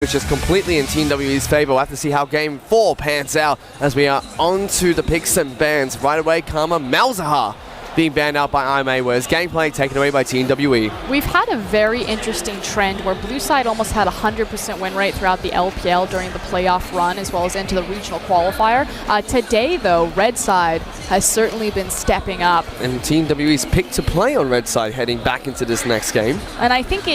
which is completely in Team WE's favor. We'll have to see how Game 4 pans out as we are on to the picks and bans. Right away, Karma Malzahar being banned out by IMA, whereas gameplay taken away by Team WE. We've had a very interesting trend where Blue Side almost had a 100% win rate throughout the LPL during the playoff run as well as into the regional qualifier. Today, though, Red Side has certainly been stepping up. And Team WE's picked to play on Red Side heading back into this next game. And I think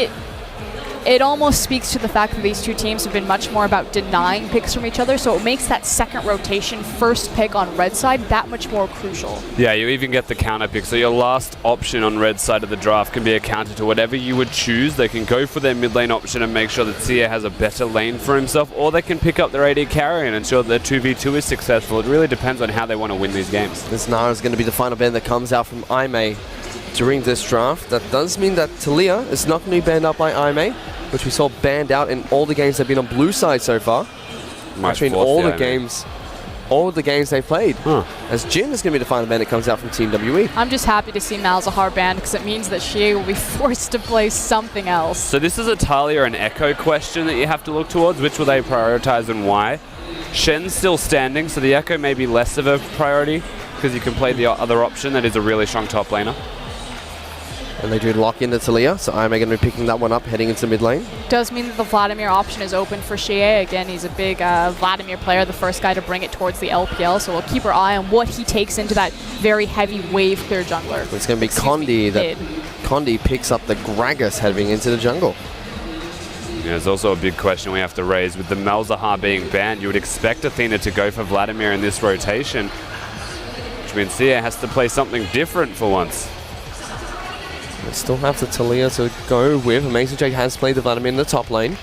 it almost speaks to the fact that these two teams have been much more about denying picks from each other, so it makes that second rotation first pick on Red Side that much more crucial. Yeah, you even get the counter pick, so your last option on Red Side of the draft can be a counter to whatever you would choose. They can go for their mid lane option and make sure that CA has a better lane for himself, or they can pick up their AD carry and ensure that their 2v2 is successful. It really depends on how they want to win these games. This now is going to be the final ban that comes out from IMA during this draft. That does mean that Talia is not going to be banned out by IMA, which we saw banned out in all the games that have been on Blue Side so far. Actually, in all the games they've played. As Jin is going to be the final ban that comes out from Team WE. I'm just happy to see Malzahar banned because it means that Xie will be forced to play something else. So this is a Talia and Echo question that you have to look towards. Which will they prioritize and why? Shen's still standing, so the Echo may be less of a priority because you can play the other option that is a really strong top laner. And they do lock into Talia, so I'm going to be picking that one up heading into mid lane. Does mean that the Vladimir option is open for Xie. Again, he's a big Vladimir player, the first guy to bring it towards the LPL, so we'll keep our eye on what he takes into that very heavy wave clear jungler. It's going to be Condi. Condi picks up the Gragas heading into the jungle. Yeah, there's also a big question we have to raise. With the Malzahar being banned, you would expect Athena to go for Vladimir in this rotation, which means CA has to play something different for once. They still have the Talia to go with. Amazing Jake has played the Vladimir in the top lane.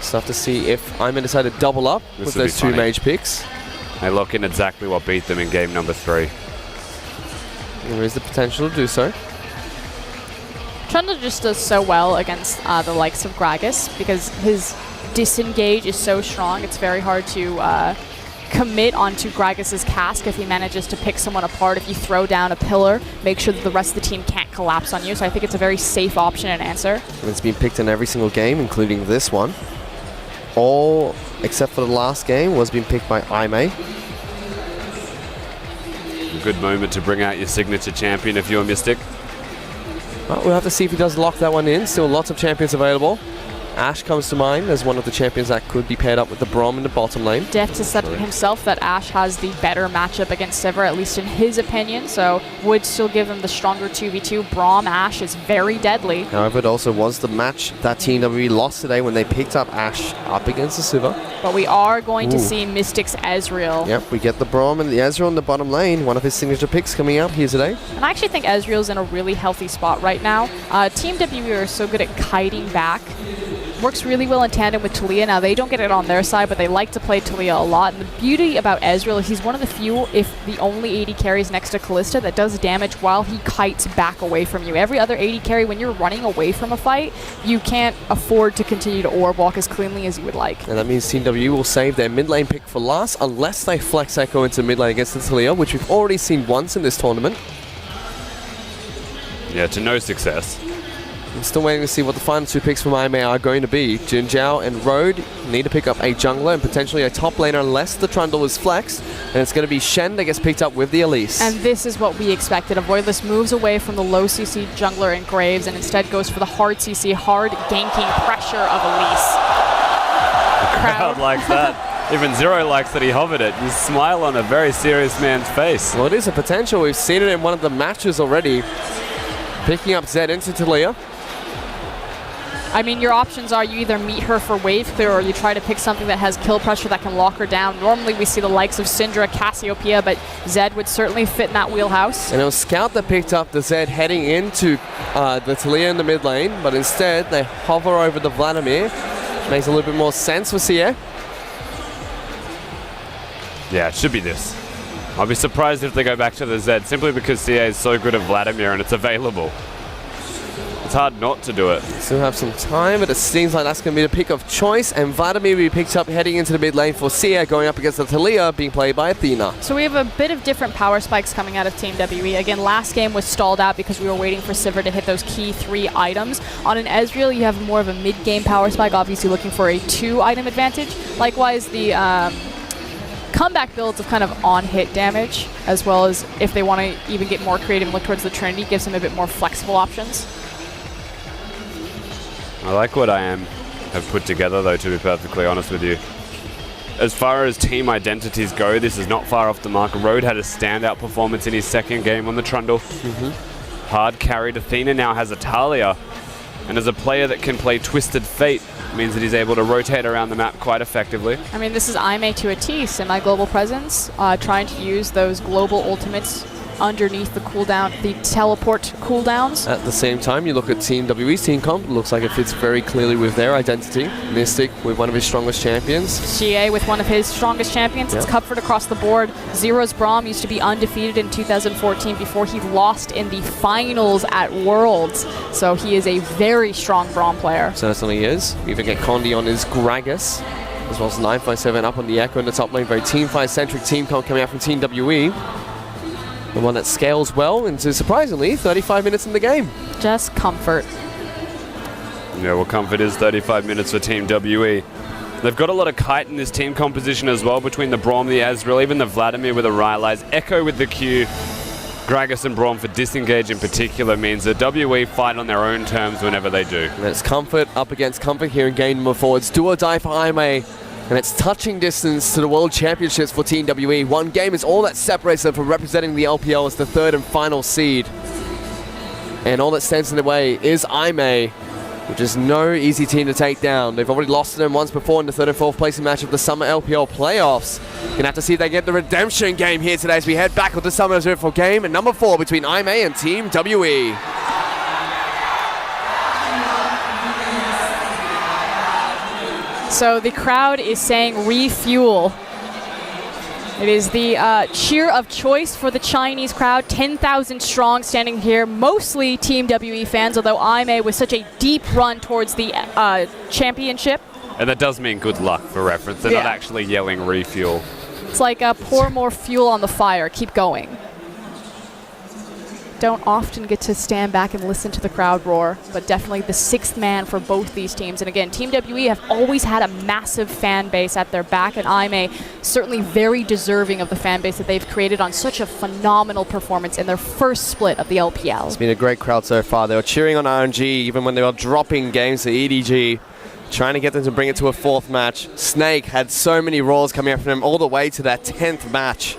Still have to see if Iman decide to double up with those two mage picks. They lock in exactly what beat them in game number 3. There is the potential to do so. Trundle just does so well against the likes of Gragas because his disengage is so strong. It's very hard to commit onto Gragas' cask if he manages to pick someone apart. If you throw down a pillar, make sure that the rest of the team can't collapse on you. So I think it's a very safe option and answer. And it's been picked in every single game, including this one. All except for the last game was being picked by IMA. A good moment to bring out your signature champion if you're Mystic. Well, we'll have to see if he does lock that one in. Still lots of champions available. Ashe comes to mind as one of the champions that could be paired up with the Braum in the bottom lane. Deft has said himself that Ashe has the better matchup against Sivir, at least in his opinion, so would still give him the stronger 2v2. Braum Ashe is very deadly. However, it also was the match that Team WE lost today when they picked up Ashe up against the Sivir. But we are going to see Mystic's Ezreal. Yep, we get the Braum and the Ezreal in the bottom lane. One of his signature picks coming out here today. And I actually think Ezreal's in a really healthy spot right now. Team WE are so good at kiting back. Works really well in tandem with Talia. Now, they don't get it on their side, but they like to play Talia a lot. And the beauty about Ezreal is he's one of the few, if the only AD carries next to Kalista, that does damage while he kites back away from you. Every other AD carry, when you're running away from a fight, you can't afford to continue to orb walk as cleanly as you would like. And that means Team WE will save their mid lane pick for last, unless they flex Echo into mid lane against the Talia, which we've already seen once in this tournament. Yeah, to no success. I'm still waiting to see what the final two picks from IMA are going to be. Jin Zhao and Road need to pick up a jungler and potentially a top laner unless the Trundle is flexed. And it's going to be Shen that gets picked up with the Elise. And this is what we expected. Avoidless moves away from the low CC jungler and Graves and instead goes for the hard CC, hard ganking pressure of Elise. The crowd likes that. Even Zero likes that he hovered it. You smile on a very serious man's face. Well, it is a potential. We've seen it in one of the matches already. Picking up Zed into Talia. I mean, your options are you either meet her for wave clear or you try to pick something that has kill pressure that can lock her down. Normally we see the likes of Syndra, Cassiopeia, but Zed would certainly fit in that wheelhouse. And it was Scout that picked up the Zed heading into the Talia in the mid lane, but instead they hover over the Vladimir. Makes a little bit more sense for CA. Yeah, it should be this. I'll be surprised if they go back to the Zed simply because CA is so good at Vladimir and it's available. It's hard not to do it. Still have some time, but it seems like that's going to be the pick of choice. And Vladimir will be picked up heading into the mid lane for Sia, going up against the Talia, being played by Athena. So we have a bit of different power spikes coming out of Team WE. Again, last game was stalled out because we were waiting for Sivir to hit those key 3 items. On an Ezreal, you have more of a mid-game power spike, obviously looking for a 2-item advantage. Likewise, the comeback builds of kind of on-hit damage, as well as if they want to even get more creative and look towards the Trinity, gives them a bit more flexible options. I like what I have put together, though, to be perfectly honest with you. As far as team identities go, this is not far off the mark. Road had a standout performance in his second game on the Trundle. Hard carried. Athena now has a Talia, and as a player that can play Twisted Fate, means that he's able to rotate around the map quite effectively. I mean, this is Aimee to a T, semi-global presence, trying to use those global ultimates underneath the cooldown, the teleport cooldowns. At the same time, you look at Team WE's team comp, looks like it fits very clearly with their identity. Mystic with one of his strongest champions. GA with one of his strongest champions. It's Comfort across the board. Zero's Braum used to be undefeated in 2014 before he lost in the finals at Worlds. So he is a very strong Braum player. Certainly is. You even get Condi on his Gragas, as well as 957 up on the Echo in the top lane. Very teamfight-centric team comp coming out from Team WE. The one that scales well into, surprisingly, 35 minutes in the game. Just Comfort. Yeah, well, Comfort is 35 minutes for Team WE. They've got a lot of kite in this team composition as well, between the Braum, the Ezreal, even the Vladimir with a Rylai's, Echo with the Q. Gragas and Braum for disengage in particular means that WE fight on their own terms whenever they do. And it's Comfort up against Comfort here in game number 4. It's do or die for Aimee. And it's touching distance to the World Championships for Team WE. One game is all that separates them from representing the LPL as the 3rd and final seed. And all that stands in the way is Aimee, which is no easy team to take down. They've already lost to them once before in the 3rd and 4th placing match of the Summer LPL playoffs. Gonna have to see if they get the redemption game here today as we head back with the Summer's beautiful game and number 4 between Aimee and Team WE. So the crowd is saying refuel. It is the cheer of choice for the Chinese crowd, 10,000 strong standing here, mostly Team WE fans, although Aimee with such a deep run towards the championship. And that does mean good luck for reference. They're not actually yelling refuel. It's like pour more fuel on the fire, keep going. Don't often get to stand back and listen to the crowd roar, but definitely the 6th man for both these teams. And again, Team WE have always had a massive fan base at their back, and Aimee certainly very deserving of the fan base that they've created on such a phenomenal performance in their first split of the LPL. It's been a great crowd so far. They were cheering on RNG even when they were dropping games to EDG, trying to get them to bring it to a 4th match. Snake had so many roars coming out from him all the way to that 10th match.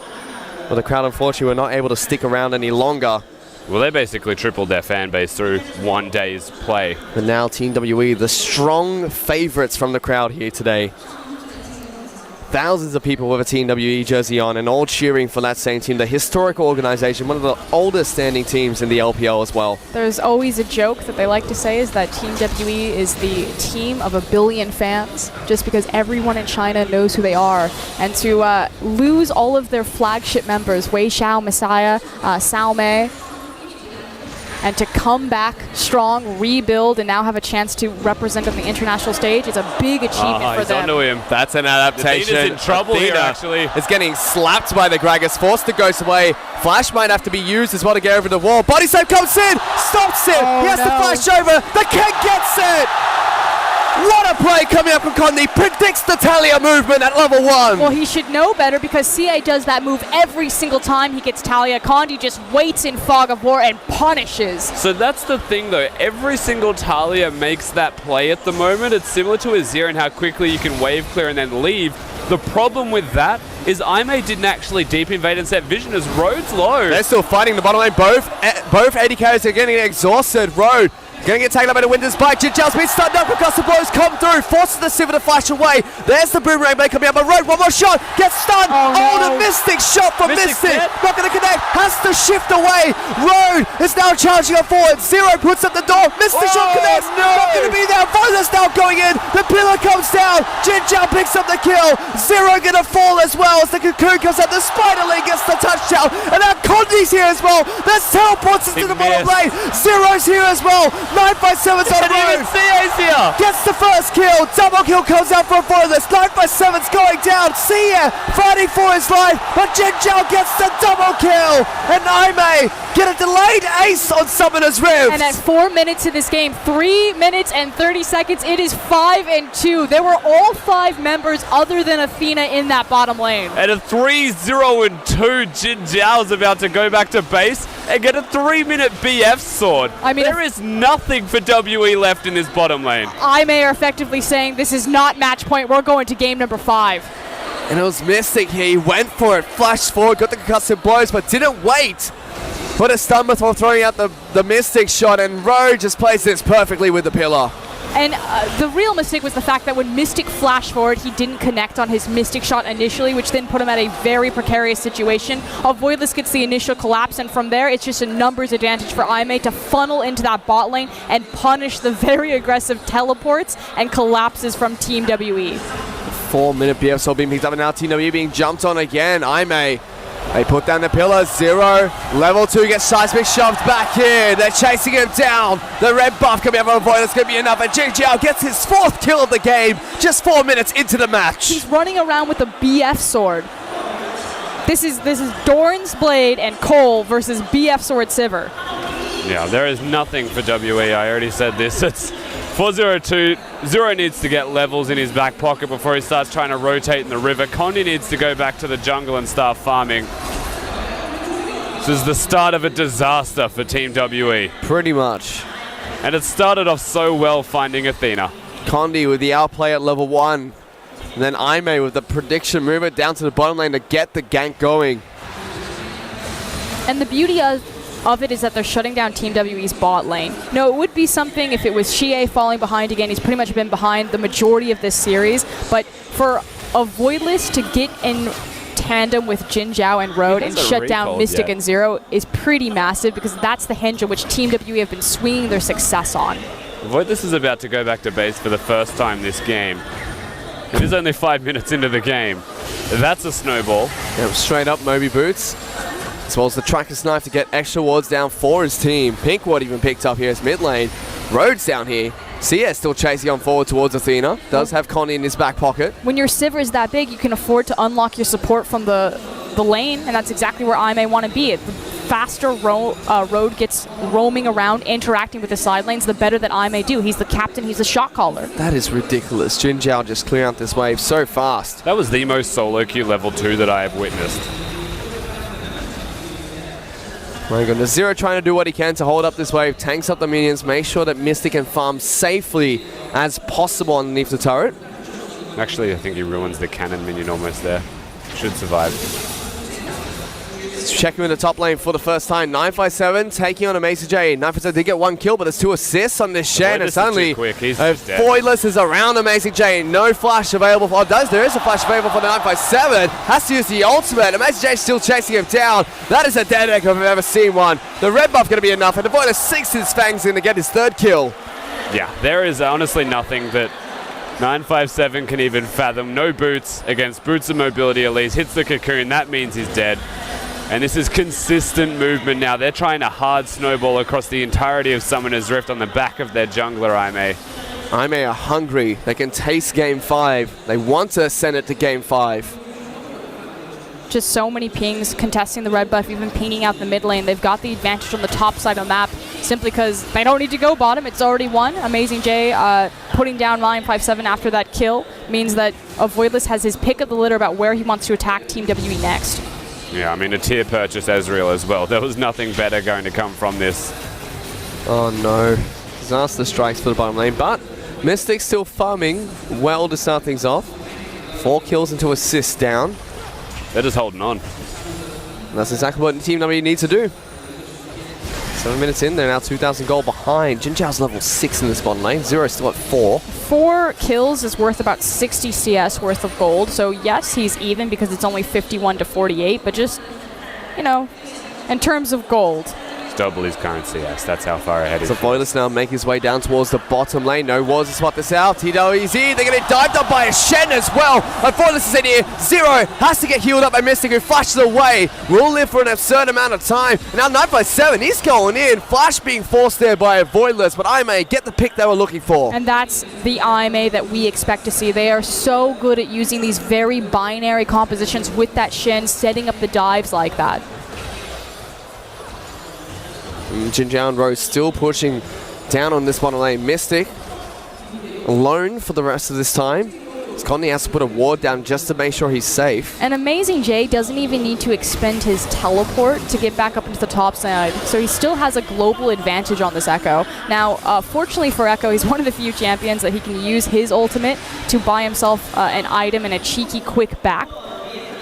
But the crowd unfortunately were not able to stick around any longer. Well, they basically tripled their fan base through one day's play. And now Team WE, the strong favourites from the crowd here today. Thousands of people with a Team WE jersey on and all cheering for that same team, the historical organization, one of the oldest standing teams in the LPL as well. There's always a joke that they like to say is that Team WE is the team of 1 billion fans, just because everyone in China knows who they are. And to lose all of their flagship members, Wei Xiao, Messiah, Sao Mei, and to come back strong, rebuild, and now have a chance to represent on the international stage is a big achievement for he's them. onto him. That's an adaptation. Athena's in trouble here, actually. Is getting slapped by the Gragas, forced to go away. Flash might have to be used as well to get over the wall. Body save comes in, stops it. He has to flash over. The Keg gets it. What a play coming up from Condi. Predicts the Talia movement at level 1. Well, he should know better because CA does that move every single time he gets Talia. Condi just waits in Fog of War and punishes. So that's the thing, though. Every single Talia makes that play at the moment. It's similar to Azir and how quickly you can wave clear and then leave. The problem with that is Aimee didn't actually deep invade and set vision as Road's low. They're still fighting the bottom lane. Both AD carries are getting exhausted. Road gonna get taken up by the Winter's Bite. Jinjiao's been stunned up because the blows come through. Forces the Sivir to flash away. There's the Boomerang Blade coming up. But Road, one more shot. Gets stunned. The Mystic shot from Mystic. Not gonna connect. Has to shift away. Road is now charging up forward. Zero puts up the door. Mystic shot connects. Not gonna be there. Violet's now going in. The pillar comes down. Jinjiao picks up the kill. Zero gonna fall as well as the Cocoon comes up. The Spider Link gets the touchdown. And now Condi's here as well. There's teleports into the bottom lane. Zero's here as well. 957's on the road. CA's here. Gets the first kill. Double kill comes out from Voidless. 957's going down. Sia fighting for his life, but Jin Zhao gets the double kill. And Aimee get a delayed ace on Summoner's Rift. And at 4 minutes in this game, 3 minutes and 30 seconds, it is 5-2. There were all 5 members other than Athena in that bottom lane. And a 3-0-2, Jin Zhao's about to go back to base and get a 3-minute BF sword. I mean, there is nothing for WE left in this bottom lane. Aimee are effectively saying this is not match point. We're going to game number 5. And it was Mystic here. He went for it, flashed forward, got the concussive blows, but didn't wait. Put a stun before throwing out the Mystic shot, and Rowe just plays this perfectly with the pillar. And the real mistake was the fact that when Mystic flashed forward, he didn't connect on his Mystic shot initially, which then put him at a very precarious situation. Voidless gets the initial collapse, and from there, it's just a numbers advantage for Aimee to funnel into that bot lane and punish the very aggressive teleports and collapses from Team WE. 4-minute BF sword being picked up, and now Team WE being jumped on again. Aimee, they put down the pillar. Zero. Level 2 gets Seismic shoved back in. They're chasing him down. The red buff coming up from Void. That's going to be enough. And Jing Jiao gets his 4th kill of the game just 4 minutes into the match. He's running around with a BF sword. This is Dorn's Blade and Cole versus BF Sword Sivir. Yeah, there is nothing for WE. I already said this. It's 4-0-2. Zero needs to get levels in his back pocket before he starts trying to rotate in the river. Condi needs to go back to the jungle and start farming. This is the start of a disaster for Team WE. Pretty much. And it started off so well finding Athena. Condi with the outplay at level 1. And then Aimee with the prediction movement down to the bottom lane to get the gank going. And the beauty of it is that they're shutting down Team WE's bot lane. No, it would be something if it was Xie falling behind again. He's pretty much been behind the majority of this series. But for a Voidless to get in tandem with Jin Zhao and Road and shut down Mystic and Zero is pretty massive, because that's the hinge on which Team WE have been swinging their success on. Voidless is about to go back to base for the first time this game. It is only 5 minutes into the game. That's a snowball. Yep, straight up Moby Boots. As well as the Tracker's Knife to get extra wards down for his team. Pink Ward even picked up here as mid lane. Rhodes down here. CS still chasing on forward towards Athena. Does have Connie in his back pocket. When your Sivir is that big, you can afford to unlock your support from the lane, and that's exactly where Aimee want to be. The faster Road gets roaming around, interacting with the side lanes, the better that Aimee do. He's the captain, he's the shot caller. That is ridiculous. Jin Zhao just clearing out this wave so fast. That was the most solo queue level 2 that I have witnessed. My goodness, Zero trying to do what he can to hold up this wave, tanks up the minions, make sure that Mystic can farm safely as possible underneath the turret. Actually, I think he ruins the cannon minion almost there. Should survive. Checking in the top lane for the first time. 957 taking on Amazing J. 957 did get 1 kill, but there's 2 assists on this Shen. And suddenly, Voidless is around Amazing J. No flash available for... there is a flash available for the 957. Has to use the ultimate. Amazing J still chasing him down. That is a dead egg if I've ever seen one. The red buff going to be enough, and the Voidless sinks his fangs in to get his 3rd kill. Yeah, there is honestly nothing that 957 can even fathom. No boots against Boots of Mobility Elise. Hits the cocoon. That means he's dead. And this is consistent movement now. They're trying to hard snowball across the entirety of Summoner's Rift on the back of their jungler, Aimee. Aimee are hungry. They can taste Game 5. They want to send it to Game 5. Just so many pings contesting the red buff, even pinging out the mid lane. They've got the advantage on the top side of the map simply because they don't need to go bottom. It's already won. Amazing J putting down 957 after that kill means that Voidless has his pick of the litter about where he wants to attack Team WE next. Yeah, I mean, a tier purchase Ezreal as well. There was nothing better going to come from this. Oh no. Disaster strikes for the bottom lane, but Mystic still farming well to start things off. 4 kills and 2 assists down. They're just holding on. And that's exactly what Team W needs to do. 7 minutes in, they're now 2,000 gold behind. Jin Zhao's level 6 in this bottom lane. Zero still at 4. 4 kills is worth about 60 CS worth of gold. So yes, he's even because it's only 51 to 48, but just, you know, in terms of gold. double his current CS. That's how far ahead he So is. Voidless now make his way down towards the bottom lane. No walls to spot this out. TWEZ, they're getting dived up by a Shen as well. And Voidless is in here. Zero has to get healed up by Mystic, who flashes away. Will live for an absurd amount of time. And now 957, he's going in. Flash being forced there by a Voidless, but IMA get the pick they were looking for. And that's the IMA that we expect to see. They are so good at using these very binary compositions with that Shen, setting up the dives like that. Jinjiao and Rose still pushing down on this bottom lane. Mystic alone for the rest of this time. Conley has to put a ward down just to make sure he's safe. And Amazing J doesn't even need to expend his teleport to get back up into the top side, so he still has a global advantage on this Echo. Now, fortunately for Echo, he's one of the few champions that he can use his ultimate to buy himself an item and a cheeky quick back.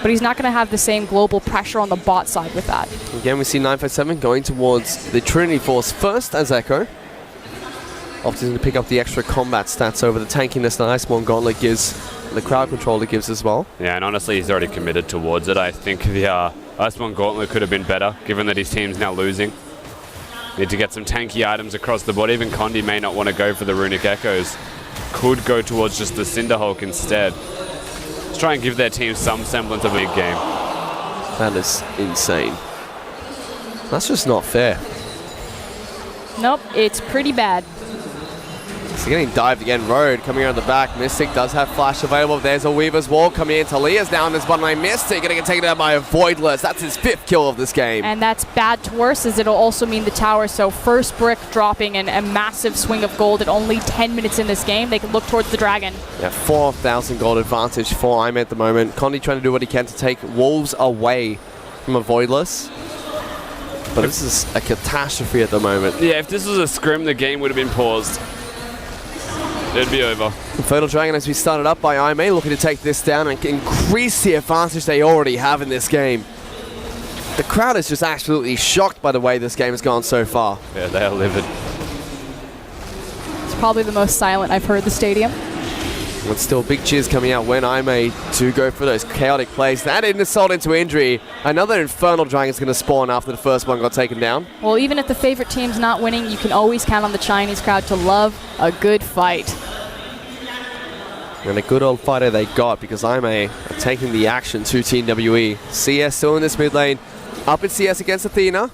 But he's not going to have the same global pressure on the bot side with that. Again, we see 957 going towards the Trinity Force first as Echo. Opting to pick up the extra combat stats over the tankiness the Iceborne Gauntlet gives, and the crowd control it gives as well. Yeah, and honestly, he's already committed towards it. I think the Iceborne Gauntlet could have been better, given that his team's now losing. Need to get some tanky items across the board. Even Condi may not want to go for the Runic Echoes. Could go towards just the Cinderhulk instead. Let's try and give their team some semblance of a big game. That is insane. That's just not fair. Nope, it's pretty bad. So getting dived again. Road coming around the back. Mystic does have flash available. There's a Weaver's Wall coming in. Talia's down this bottom lane. Mystic going to get taken out by a Voidless. That's his 5th kill of this game. And that's bad to worse, as it'll also mean the tower. So first brick dropping and a massive swing of gold at only 10 minutes in this game. They can look towards the dragon. Yeah, 4,000 gold advantage for IMA at the moment. Condi trying to do what he can to take Wolves away from a Voidless. But this is a catastrophe at the moment. Yeah, if this was a scrim, the game would have been paused. It'd be over. Infernal Dragon, as we started up by IMA, looking to take this down and increase the advantage they already have in this game. The crowd is just absolutely shocked by the way this game has gone so far. Yeah, they are livid. It's probably the most silent I've heard the stadium. But still, big cheers coming out when IMA do go for those chaotic plays. That insult into injury. Another Infernal Dragon is going to spawn after the first one got taken down. Well, even if the favorite team's not winning, you can always count on the Chinese crowd to love a good fight. And a good old fighter they got, because IMA are taking the action to Team WE. CS still in this mid lane. Up in CS against Athena.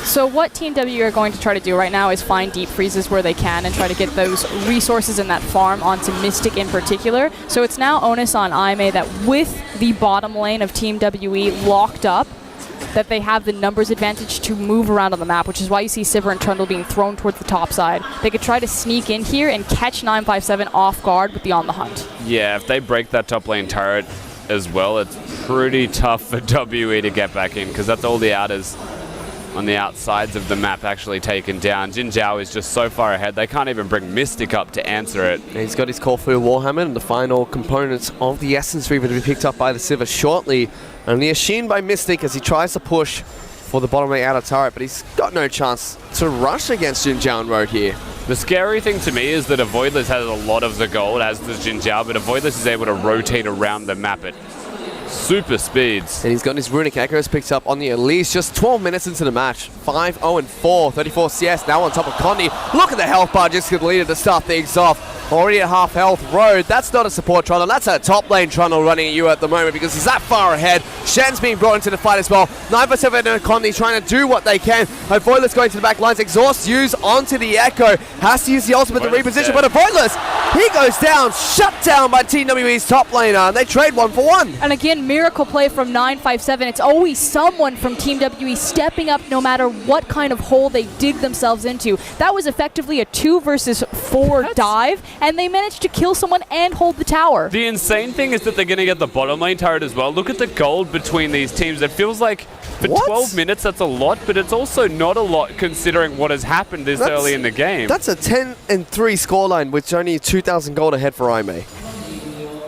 So what Team W are going to try to do right now is find deep freezes where they can and try to get those resources in that farm onto Mystic in particular. So it's now onus on IMA that with the bottom lane of Team WE locked up, that they have the numbers advantage to move around on the map, which is why you see Sivir and Trundle being thrown towards the top side. They could try to sneak in here and catch 957 off guard with the On the Hunt. Yeah, if they break that top lane turret as well, it's pretty tough for WE to get back in, because that's all the outers on the outsides of the map actually taken down. Jinjiao is just so far ahead, they can't even bring Mystic up to answer it. He's got his Call for Warhammer and the final components of the Essence Reaver to be picked up by the Sivir shortly. Only a sheen by Mystic as he tries to push for the bottom lane outer turret, but he's got no chance to rush against Jinjiao and Road here. The scary thing to me is that a Voidless has a lot of the gold, as does Jinjiao, but a Voidless is able to rotate around the map at super speeds. And he's got his Runic Echoes picked up on the Elise just 12 minutes into the match. 5-0-4, 34 CS now on top of Condi. Look at the health bar just completed to start things off. Already at half health. Road, that's not a support Trundle, that's a top lane Trundle running at you at the moment because he's that far ahead. Shen's being brought into the fight as well. 957 and Condi trying to do what they can. A Voidless going to the back lines. Exhaust used onto the Echo. Has to use the ultimate to reposition, but a Voidless, he goes down, shut down by TWE's top laner, and they trade 1 for 1. And again, miracle play from 957. It's always someone from Team WE stepping up no matter what kind of hole they dig themselves into. That was effectively a 2 versus 4 dive, and they managed to kill someone and hold the tower. The insane thing is that they're going to get the bottom lane turret as well. Look at the gold between these teams. It feels like for 12 minutes that's a lot, but it's also not a lot considering what has happened this early in the game. That's a 10-3 scoreline with only 2,000 gold ahead for IMA.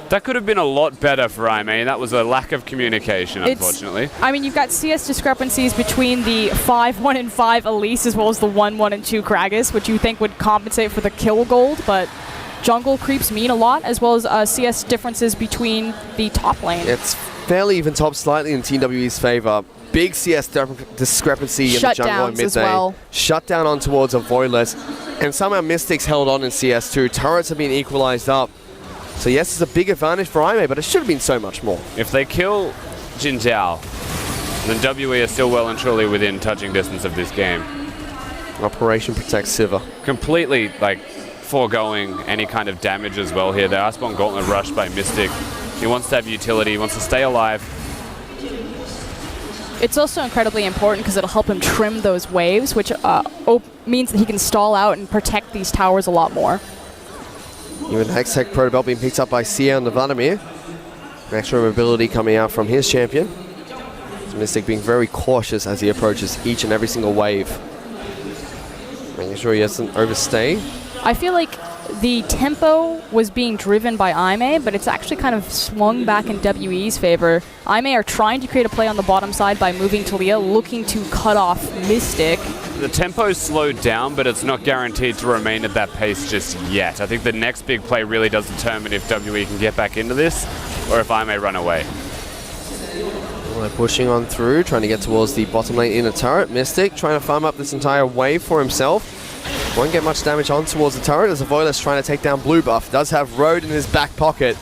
That could have been a lot better for IMA, and that was a lack of communication, unfortunately. I mean, you've got CS discrepancies between the 5-1 and 5 Elise as well as the 1-1 and 2 Kragus, which you think would compensate for the kill gold, but jungle creeps mean a lot, as well as CS differences between the top lane. It's fairly even top slightly in Team WE's favor. big CS discrepancy in the jungle and mid as well. Shut down on towards a Voidless. And somehow Mystics held on in CS2. Turrets have been equalized up. So yes, it's a big advantage for IMA, but it should have been so much more. If they kill Jin Zhao, then WE are still well and truly within touching distance of this game. Operation Protect Sivir. Completely, like, foregoing any kind of damage as well here. The Iceborne Gauntlet rushed by Mystic. He wants to have utility, he wants to stay alive. It's also incredibly important because it'll help him trim those waves, which means that he can stall out and protect these towers a lot more. Even Hextech Protobelt being picked up by Sia and Vladimir. Extra mobility coming out from his champion. Mystic being very cautious as he approaches each and every single wave. Making sure he doesn't overstay. I feel like the tempo was being driven by IMA, but it's actually kind of swung back in WE's favor. IMA are trying to create a play on the bottom side by moving Talia, looking to cut off Mystic. The tempo's slowed down, but it's not guaranteed to remain at that pace just yet. I think the next big play really does determine if WE can get back into this, or if IMA run away. Well, they're pushing on through, trying to get towards the bottom lane inner turret. Mystic trying to farm up this entire wave for himself. Won't get much damage on towards the turret as a Voidless trying to take down Blue Buff. Does have Road in his back pocket,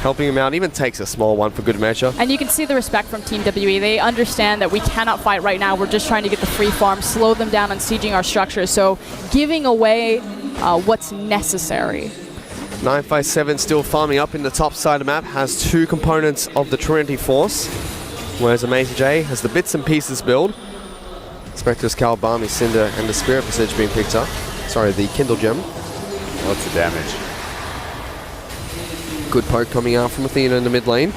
helping him out. Even takes a small one for good measure. And you can see the respect from Team WE. They understand that we cannot fight right now. We're just trying to get the free farm, slow them down on sieging our structures. So giving away what's necessary. 957 still farming up in the top side of the map. Has two components of the Trinity Force. Whereas Amazing J has the bits and pieces build. Spectre's Cal, Balmy, Cinder, and the Spirit Passage being picked up. Sorry, the Kindle Gem. Lots of damage. Good poke coming out from Athena in the mid lane.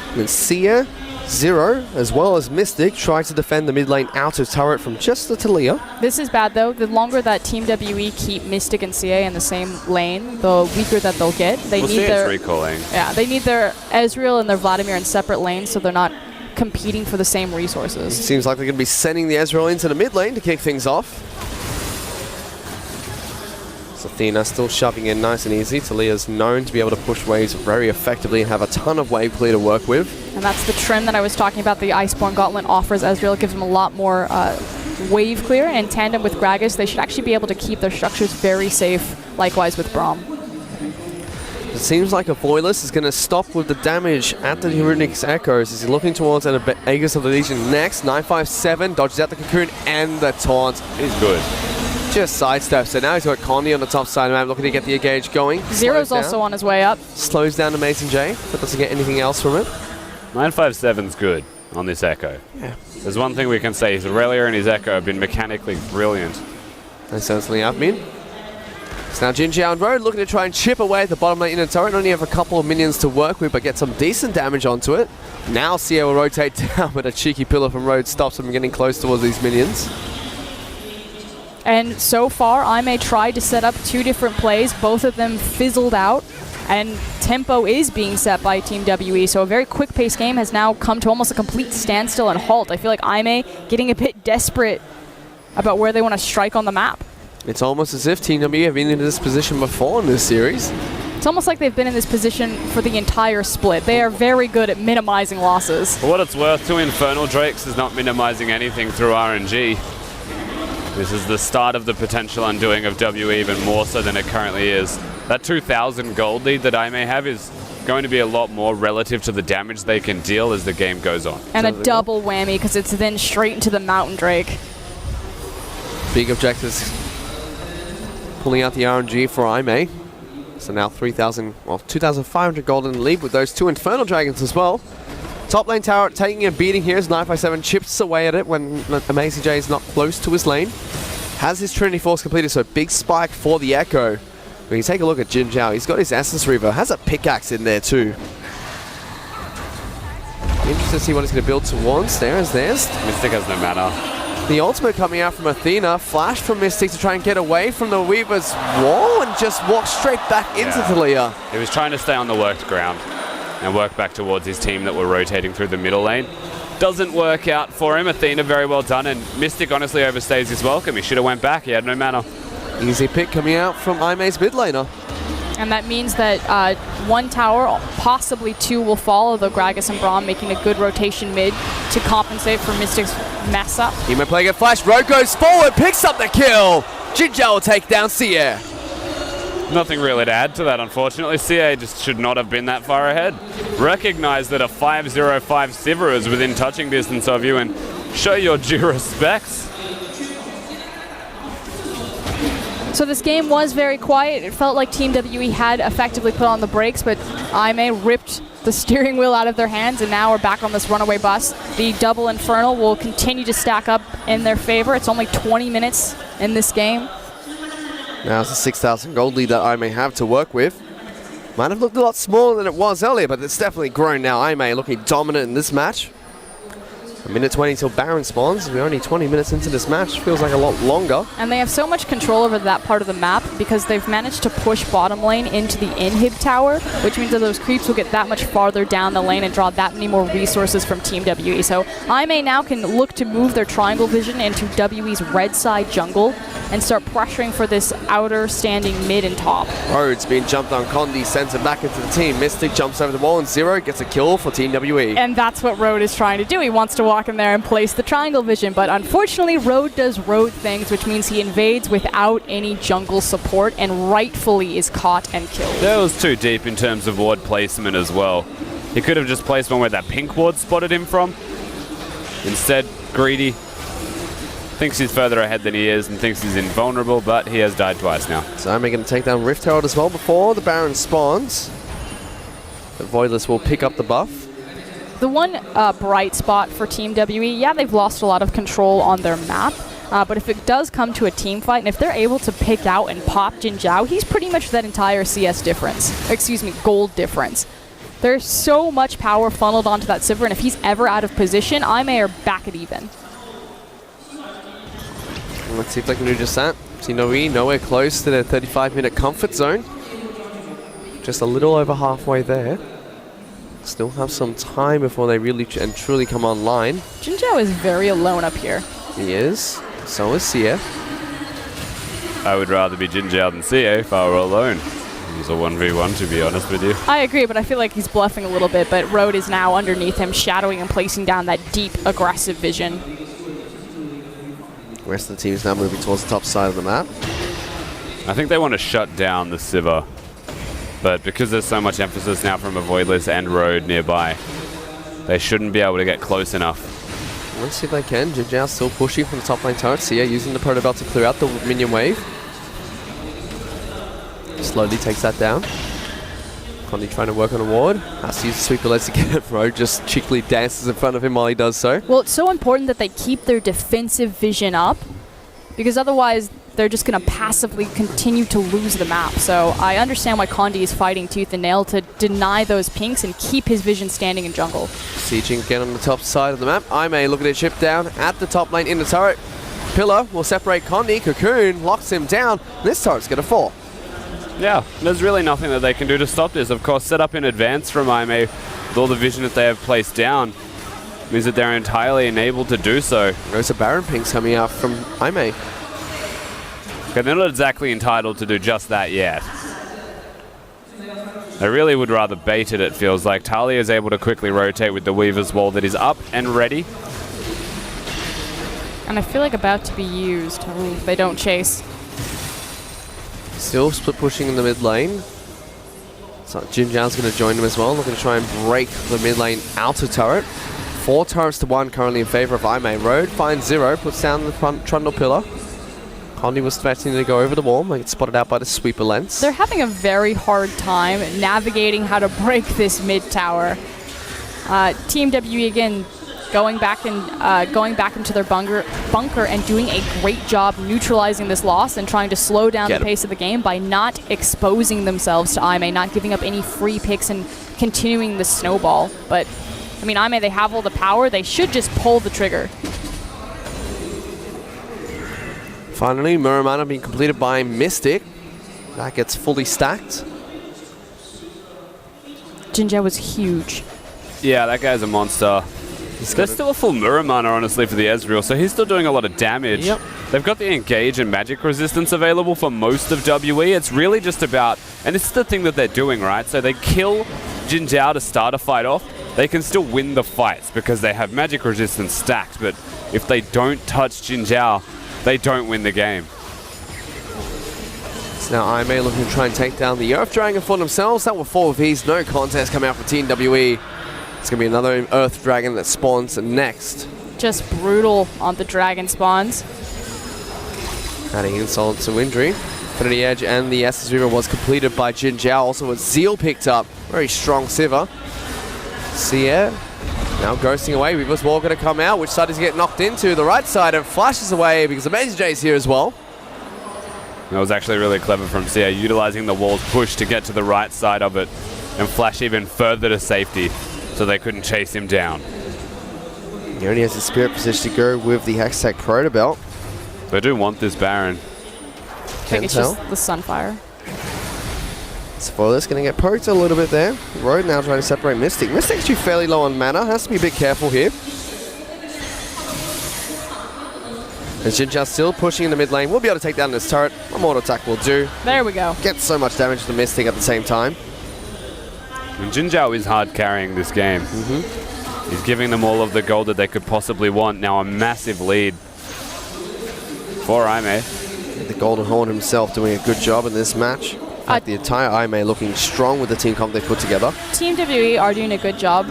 And then Sia, Zero, as well as Mystic, try to defend the mid lane out of turret from just the Talia. This is bad though. The longer that Team WE keep Mystic and CA in the same lane, the weaker that they'll get. They need their recalling. Yeah, they need their Ezreal and their Vladimir in separate lanes so they're not competing for the same resources. Seems like they're going to be sending the Ezreal into the mid lane to kick things off. So Athena still shoving in nice and easy. Talia's known to be able to push waves very effectively and have a ton of wave clear to work with. And that's the trim that I was talking about. The Iceborne Gauntlet offers Ezreal. It gives them a lot more wave clear. And in tandem with Gragas, they should actually be able to keep their structures very safe, likewise with Braum. It seems like a Voidless is going to stop with the damage at the Runic Echoes as he's looking towards an Aegis of the Legion next. 957 dodges out the Cocoon and the taunt. He's good. Just sidesteps it. Now he's got Condi on the top side of the map looking to get the engage going. Zero's also on his way up. Slows down Amazing J, but doesn't get anything else from it. 957's good on this Echo. Yeah. There's one thing we can say. His Aurelia and his Echo have been mechanically brilliant. They certainly have been. So now Jin Zhao and Road looking to try and chip away at the bottom lane inner turret. Only have a couple of minions to work with, but get some decent damage onto it. Now Sia will rotate down, but a cheeky pillar from Road stops him from getting close towards these minions. And so far, IMA tried to set up two different plays. Both of them fizzled out. And tempo is being set by Team WE. So a very quick-paced game has now come to almost a complete standstill and halt. I feel like IMA getting a bit desperate about where they want to strike on the map. It's almost as if Team WE have been in this position before in this series. It's almost like they've been in this position for the entire split. They are very good at minimizing losses. For what it's worth, 2 Infernal Drakes is not minimizing anything through RNG. This is the start of the potential undoing of WE even more so than it currently is. That 2,000 gold lead that I may have is going to be a lot more relative to the damage they can deal as the game goes on. And a double whammy because it's then straight into the Mountain Drake. Big objectives. Pulling out the RNG for IMA. So now 2,500 gold in the lead with those 2 Infernal Dragons as well. Top lane tower taking a beating here as 957 chips away at it when Amazing J is not close to his lane. Has his Trinity Force completed, so big spike for the Echo. When you take a look at Jin Zhao, he's got his Essence Reaver, has a pickaxe in there too. Interesting to see what he's going to build towards. There's Mystic has no mana. the ultimate coming out from Athena. Flash from Mystic to try and get away from the Weaver's wall and just walk straight back into Talia. He was trying to stay on the worked ground and work back towards his team that were rotating through the middle lane. Doesn't work out for him. Athena very well done, and Mystic honestly overstays his welcome. He should have went back. He had no mana. Easy pick coming out from IMA's mid laner. And that means that one tower, possibly two, will fall, although Gragas and Braum making a good rotation mid to compensate for Mystic's mess up. He may play a flash. Rogue goes forward, picks up the kill. Jinja will take down Sierra. Nothing really to add to that, unfortunately. CA just should not have been that far ahead. Recognize that a 505 Sivir is within touching distance of you and show your due respects. So this game was very quiet. It felt like Team WE had effectively put on the brakes, but IMA ripped the steering wheel out of their hands, and now we're back on this runaway bus. The double Infernal will continue to stack up in their favor. It's only 20 minutes in this game. Now it's a 6,000 gold lead that IMA have to work with. Might have looked a lot smaller than it was earlier, but it's definitely grown now. IMA looking dominant in this match. A minute 20 till Baron spawns. We're only 20 minutes into this match. Feels like a lot longer. And they have so much control over that part of the map because they've managed to push bottom lane into the inhib tower, which means that those creeps will get that much farther down the lane and draw that many more resources from Team WE. So IMA now can look to move their triangle vision into WE's red side jungle and start pressuring for this outer standing mid and top. Rhodes being jumped on. Condi sends it back into the team. Mystic jumps over the wall and Zero gets a kill for Team WE. And that's what Road is trying to do. He wants to walk in there and place the triangle vision, but unfortunately Road does Road things, which means he invades without any jungle support and rightfully is caught and killed. That was too deep in terms of ward placement as well. He could have just placed one where that pink ward spotted him from. Instead, greedy. Thinks he's further ahead than he is and thinks he's invulnerable, but he has died twice now. So I'm going to take down Rift Herald as well before the Baron spawns. The Voidless will pick up the buff. The one bright spot for Team WE, yeah, they've lost a lot of control on their map, but if it does come to a team fight, and if they're able to pick out and pop Jin Zhao, he's pretty much that entire CS difference. Excuse me, gold difference. There's so much power funneled onto that Sivir, and if he's ever out of position, IMA are back at even. Let's see if they can do just that. Team WE nowhere close to their 35-minute comfort zone. Just a little over halfway there. Still have some time before they really and truly come online. Jin Zhao is very alone up here. He is. So is Sia. I would rather be Jin Zhao than CA if I were alone. He's a 1v1, to be honest with you. I agree, but I feel like he's bluffing a little bit, but Road is now underneath him, shadowing and placing down that deep, aggressive vision. The rest of the team is now moving towards the top side of the map. I think they want to shut down the Sivir. But because there's so much emphasis now from a Voidless and Road nearby, they shouldn't be able to get close enough. Let's see if they can. Jin Zhao still pushing from the top lane turret. Sia using the Proto Belt to clear out the minion wave. Slowly takes that down. Condi trying to work on a ward. Has to use the sweeper legs to get it. Road just cheekily dances in front of him while he does so. Well, it's so important that they keep their defensive vision up, because otherwise they're just going to passively continue to lose the map. So I understand why Condi is fighting tooth and nail to deny those pinks and keep his vision standing in jungle. Sieging again on the top side of the map. IMA looking at chip down at the top lane in the turret. Pillar will separate Condi. Cocoon locks him down. This turret's going to fall. Yeah, there's really nothing that they can do to stop this. Of course, set up in advance from IMA with all the vision that they have placed down means that they're entirely enabled to do so. There's a Baron pinks coming out from IMA. Okay, they're not exactly entitled to do just that yet. I really would rather bait it feels like. Talia is able to quickly rotate with the Weaver's Wall that is up and ready. And I feel like about to be used. Ooh, they don't chase. Still split pushing in the mid lane. So Jin Zhao's going to join them as well, looking to try and break the mid lane outer turret. 4 turrets to 1 currently in favor of IMA. Road finds Zero, puts down the front trundle pillar. Condi was threatening to go over the wall, might get spotted out by the sweeper lens. They're having a very hard time navigating how to break this mid tower. Team WE again going back into their bunker and doing a great job neutralizing this loss and trying to slow down the pace of the game by not exposing themselves to IMA, not giving up any free picks and continuing the snowball. But I mean, IMA, they have all the power. They should just pull the trigger. Finally, Muramana being completed by Mystic. That gets fully stacked. Jin Zhao was huge. Yeah, that guy's a monster. There's still a full Muramana, honestly, for the Ezreal, so he's still doing a lot of damage. Yep. They've got the engage and magic resistance available for most of WE. It's really just about, and this is the thing that they're doing, right? So they kill Jin Zhao to start a fight off. They can still win the fights because they have magic resistance stacked, but if they don't touch Jin Zhao, they don't win the game. So now Aimee looking to try and take down the Earth Dragon for themselves. That were 4 Vs, no contest coming out for Team WE. It's going to be another Earth Dragon that spawns next. Just brutal on the dragon spawns. Adding insult to injury. Infinity Edge and the Essence Reaver was completed by Jin Zhao. Also a Zeal picked up. Very strong Sivir. Seer now ghosting away. Reaver's Wall going to come out. Which side does he get knocked into? The right side, and flashes away because Amazing J is here as well. That was actually really clever from Seer, utilizing the wall's push to get to the right side of it and flash even further to safety so they couldn't chase him down. He only has the Spirit position to go with the Hextech Proto Belt. They do want this Baron. I think it's just the Sunfire. Spoiler's going to get poked a little bit there. Road now trying to separate Mystic. Mystic's actually fairly low on mana. Has to be a bit careful here. As Jin Zhao still pushing in the mid lane. We'll be able to take down this turret. A mortal attack will do. There we go. Gets so much damage to the Mystic at the same time. And Jin Zhao is hard carrying this game. He's giving them all of the gold that they could possibly want. Now a massive lead for Aimee. The Golden Horn himself doing a good job in this match. The entire Aimee looking strong with the team comp they put together. Team WE are doing a good job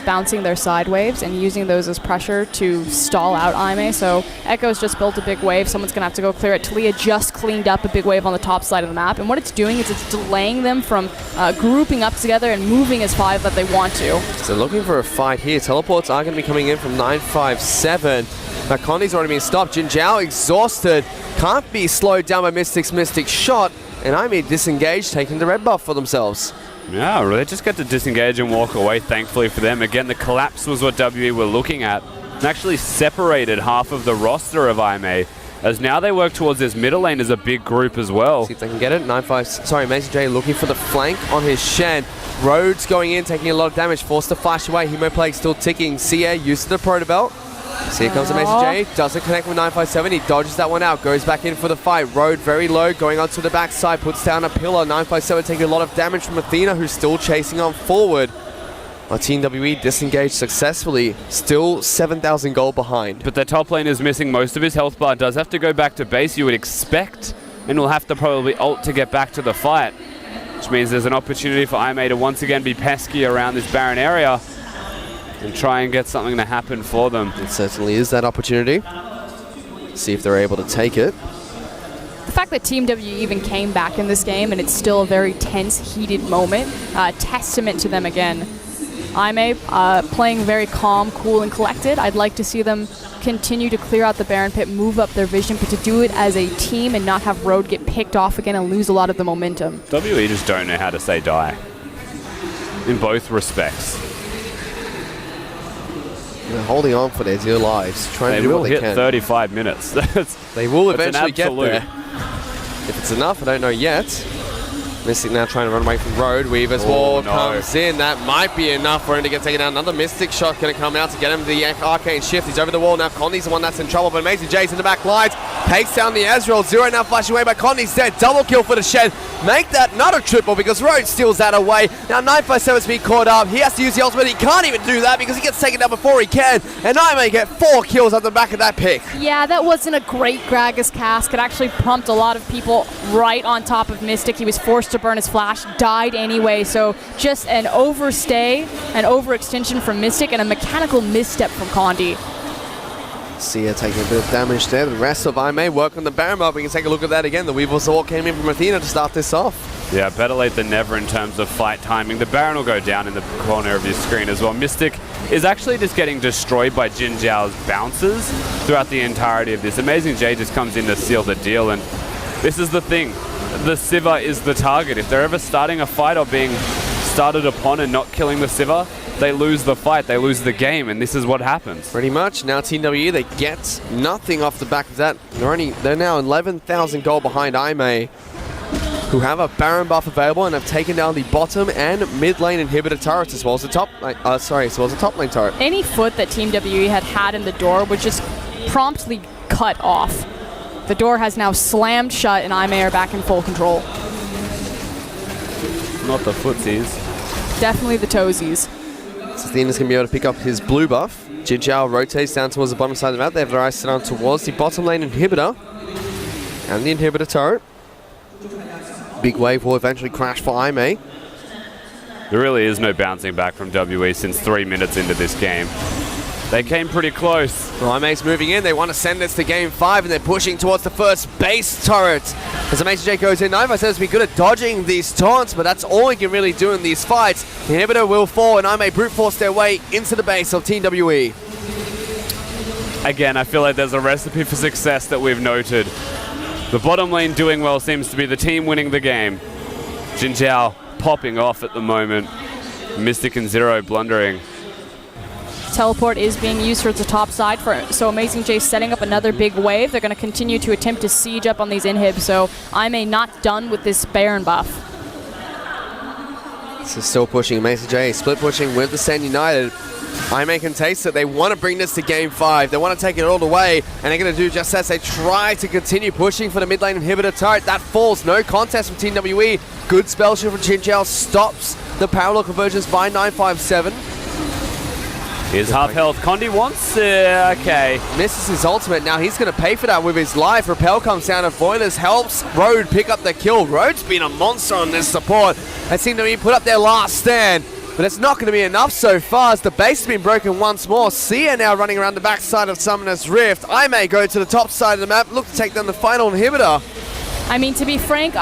bouncing their side waves and using those as pressure to stall out Aimee. So Echo's just built a big wave. Someone's going to have to go clear it. Talia just cleaned up a big wave on the top side of the map. And what it's doing is it's delaying them from grouping up together and moving as 5 that they want to. So looking for a fight here. Teleports are going to be coming in from 957. Now Condi's already been stopped. Jin Zhao exhausted. Can't be slowed down by Mystic's Mystic shot. And Aimee disengaged, taking the red buff for themselves. Yeah, really just get to disengage and walk away, thankfully for them. Again, the collapse was what WE were looking at. And actually separated half of the roster of Aimee, as now they work towards this middle lane as a big group as well. See if they can get it. Amazing J looking for the flank on his Shen. Rhodes going in, taking a lot of damage, forced to flash away. Hemoplague still ticking. Cia used to the Proto Belt. So here comes Amazing J, doesn't connect with 957, he dodges that one out, goes back in for the fight. Road very low, going onto the backside, puts down a pillar. 957 taking a lot of damage from Athena, who's still chasing on forward. Our Team WE disengaged successfully, still 7,000 gold behind. But their top lane is missing most of his health bar, does have to go back to base, you would expect, and will have to probably ult to get back to the fight. Which means there's an opportunity for Aimee to once again be pesky around this Baron area and try and get something to happen for them. It certainly is that opportunity. See if they're able to take it. The fact that Team WE even came back in this game and it's still a very tense, heated moment, testament to them again. Aimee playing very calm, cool, and collected. I'd like to see them continue to clear out the Baron pit, move up their vision, but to do it as a team and not have Road get picked off again and lose a lot of the momentum. WE just don't know how to say die. In both respects. They're holding on for their dear lives, trying to do what they can. They will hit 35 minutes. They will eventually get there. If it's enough, I don't know yet. Mystic now trying to run away from Road. Weaver's Wall comes in. That might be enough for him to get taken down. Another Mystic shot going to come out to get him the Arcane Shift. He's over the wall now. Condi's the one that's in trouble, but Amazing J's in the back lines. Takes down the Ezreal. Zero now flashing away by Condi's dead. Double kill for the Shed. Make that not a triple because Road steals that away. Now 957's been caught up. He has to use the ultimate. He can't even do that because he gets taken down before he can. And Aimee get 4 kills at the back of that pick. Yeah, that wasn't a great Gragas cast. It actually pumped a lot of people right on top of Mystic. He was forced to burn his flash, died anyway. So just an overstay, an overextension from Mystic, and a mechanical misstep from Condi. Sia taking a bit of damage there. The rest of Aimee work on the Baron Mob. We can take a look at that again. The Weaver's Wall came in from Athena to start this off. Yeah, better late than never in terms of fight timing. The Baron will go down in the corner of your screen as well. Mystic is actually just getting destroyed by Jin Zhao's bounces throughout the entirety of this. Amazing J just comes in to seal the deal, and this is the thing. The Sivir is the target. If they're ever starting a fight or being started upon and not killing the Sivir, they lose the fight, they lose the game, and this is what happens. Pretty much. Now Team WE, they get nothing off the back of that. They're now 11,000 gold behind Aimee, who have a Baron buff available and have taken down the bottom and mid lane inhibitor turrets as well as the top lane, as well as the top lane turret. Any foot that Team WE had in the door would just promptly cut off. The door has now slammed shut and IMA are back in full control. Not the footsies. Definitely the toesies. So Athena's going to be able to pick up his blue buff. Jin Zhao rotates down towards the bottom side of the map. They have their eyes set on towards the bottom lane inhibitor and the inhibitor turret. Big wave will eventually crash for IMA. There really is no bouncing back from WE since 3 minutes into this game. They came pretty close. Well, IMA's moving in. They want to send this to game 5 and they're pushing towards the first base turret. As Amazing J goes in, Nova says to be good at dodging these taunts, but that's all he can really do in these fights. The inhibitor will fall and IMA brute force their way into the base of Team WE. Again, I feel like there's a recipe for success that we've noted. The bottom lane doing well seems to be the team winning the game. Jin Zhao popping off at the moment. Mystic and Zero blundering. Teleport is being used towards the top side, so Amazing J setting up another big wave. They're going to continue to attempt to siege up on these inhibs, so IMA not done with this Baron buff. So still pushing Amazing J, split pushing with the Stand United. IMA can taste it. They want to bring this to game 5. They want to take it all the way, and they're going to do just as they try to continue pushing for the mid lane inhibitor turret. That falls. No contest from Team WE. Good spell shield from Jin Zhao stops the parallel conversions by 957. Here's half health. Condi wants okay. Misses his ultimate. Now he's going to pay for that with his life. Repel comes down and Voiles helps Road pick up the kill. Road's been a monster on this support. They seem to be put up their last stand. But it's not going to be enough so far as the base has been broken once more. Sia now running around the backside of Summoner's Rift. I may go to the top side of the map, look to take down the final inhibitor. I mean, to be frank,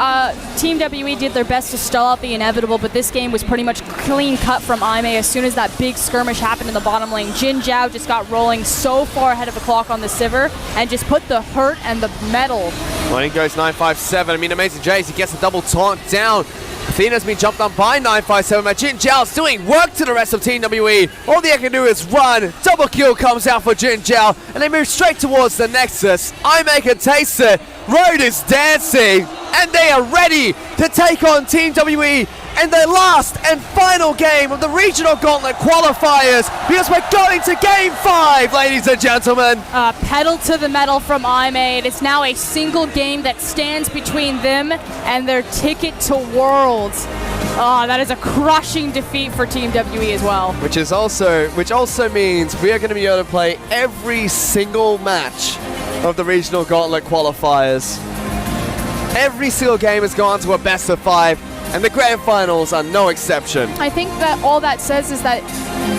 Team WE did their best to stall out the inevitable, but this game was pretty much clean cut from IMA as soon as that big skirmish happened in the bottom lane. Jin Zhao just got rolling so far ahead of the clock on the Sivir and just put the hurt and the metal. Well, he goes 957. I mean, Amazing Jays, he gets a double taunt down. Athena's been jumped on by 957, but Jin Zhao's doing work to the rest of Team WE. All they can do is run. Double kill comes out for Jin Zhao, and they move straight towards the Nexus. I make a taste it. Road is dancing, and they are ready to take on Team WE in their last and final game of the Regional Gauntlet qualifiers, because we're going to Game 5, ladies and gentlemen. Pedal to the metal from IMA. It is now a single game that stands between them and their ticket to Worlds. Oh, that is a crushing defeat for Team WE as well. Which also means we are going to be able to play every single match of the Regional Gauntlet qualifiers. Every single game has gone to a best of 5. And the grand finals are no exception. I think that all that says is that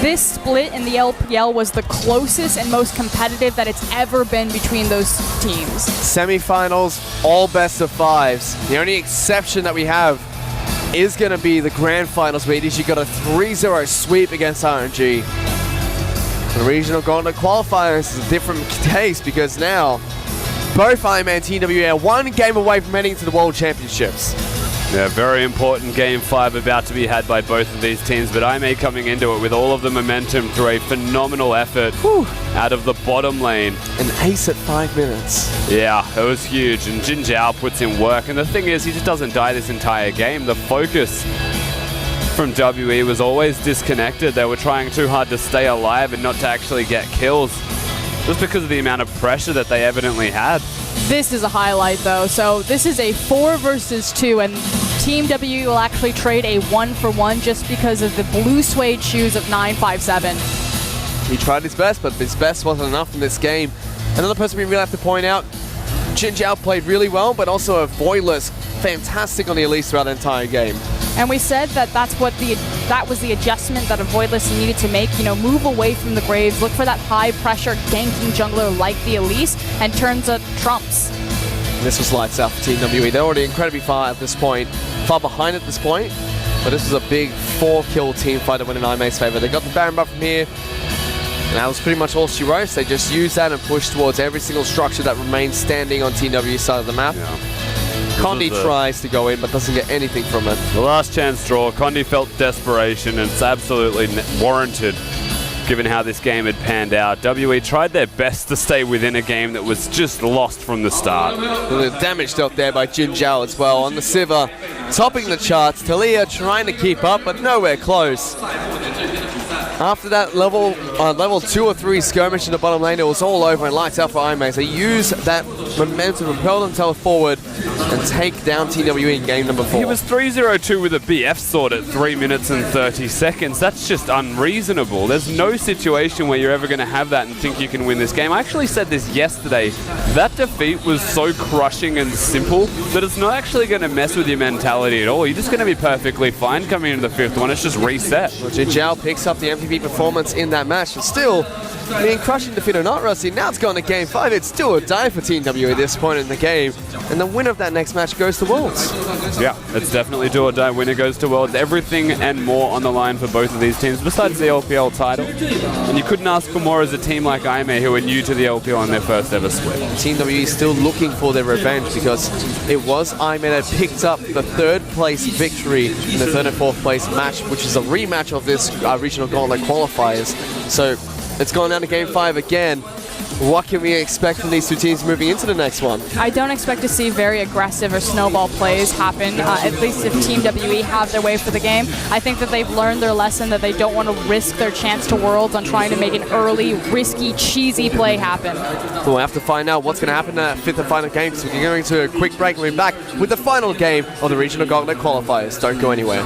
this split in the LPL was the closest and most competitive that it's ever been between those teams. Semi-finals, all best of 5s. The only exception that we have is going to be the grand finals, where you got a 3-0 sweep against RNG. The Regional Gauntlet qualifiers is a different case, because now both IMA and Team WE are one game away from heading to the World Championships. Yeah, very important Game 5 about to be had by both of these teams, but IMA coming into it with all of the momentum through a phenomenal effort out of the bottom lane. An ace at 5 minutes. Yeah, it was huge, and Jin Zhao puts in work, and the thing is, he just doesn't die this entire game. The focus from WE was always disconnected. They were trying too hard to stay alive and not to actually get kills, just because of the amount of pressure that they evidently had. This is a highlight, though. So this is a 4 versus 2, and Team WE will actually trade a 1-for-1 just because of the blue suede shoes of 957. He tried his best, but his best wasn't enough in this game. Another person we really have to point out, Jin Zhao played really well, but also a Voiles fantastic on the Elise throughout the entire game. And we said that that was the adjustment that a Voidless needed to make. You know, move away from the Graves, look for that high-pressure ganking jungler like the Elise, and turns up trumps. And this was lights out for Team WE. They're already incredibly far behind at this point. But this was a big 4-kill team fight that went in IMA's favor. They got the Baron buff from here. And that was pretty much all she wrote. They just used that and pushed towards every single structure that remains standing on Team W's side of the map. Yeah. Condi tries to go in, but doesn't get anything from it. The last chance draw. Condi felt desperation, and it's absolutely warranted. given how this game had panned out. WE tried their best to stay within a game that was just lost from the start. The damage dealt there by Jin Zhao as well. On the Sivir, topping the charts. Talia trying to keep up, but nowhere close. After that level 2 or 3 skirmish in the bottom lane, it was all over and lights out for IMA. They use that momentum to propel themselves forward and take down TWE in game number 4. He was 3-0-2 with a BF sword at 3 minutes and 30 seconds. That's just unreasonable. There's no situation where you're ever going to have that and think you can win this game. I actually said this yesterday. That defeat was so crushing and simple that it's not actually going to mess with your mentality at all. You're just going to be perfectly fine coming into the 5th one. It's just reset. Well, Jin Zhao picks up the MVP performance in that match, and still, being crushing defeat or not, Rusty, now it's gone to game 5. It's still a die for Team W at this point in the game, and the winner of that next match goes to Worlds. Yeah, it's definitely do or die. Winner goes to Worlds. Everything and more on the line for both of these teams, besides the LPL title. And you couldn't ask for more as a team like IMA, who are new to the LPL on their first ever split. Team W is still looking for their revenge, because it was IMA that picked up the 3rd place victory in the 3rd and 4th place match, which is a rematch of this regional gauntlet qualifiers. So it's gone down to game 5 again. What can we expect from these two teams moving into the next one? I don't expect to see very aggressive or snowball plays happen, at least if Team WE have their way for the game. I think that they've learned their lesson, that they don't want to risk their chance to Worlds on trying to make an early, risky, cheesy play happen. We'll have to find out what's going to happen in that 5th and final game, so we're going to a quick break and we'll be back with the final game of the regional gauntlet qualifiers. Don't go anywhere.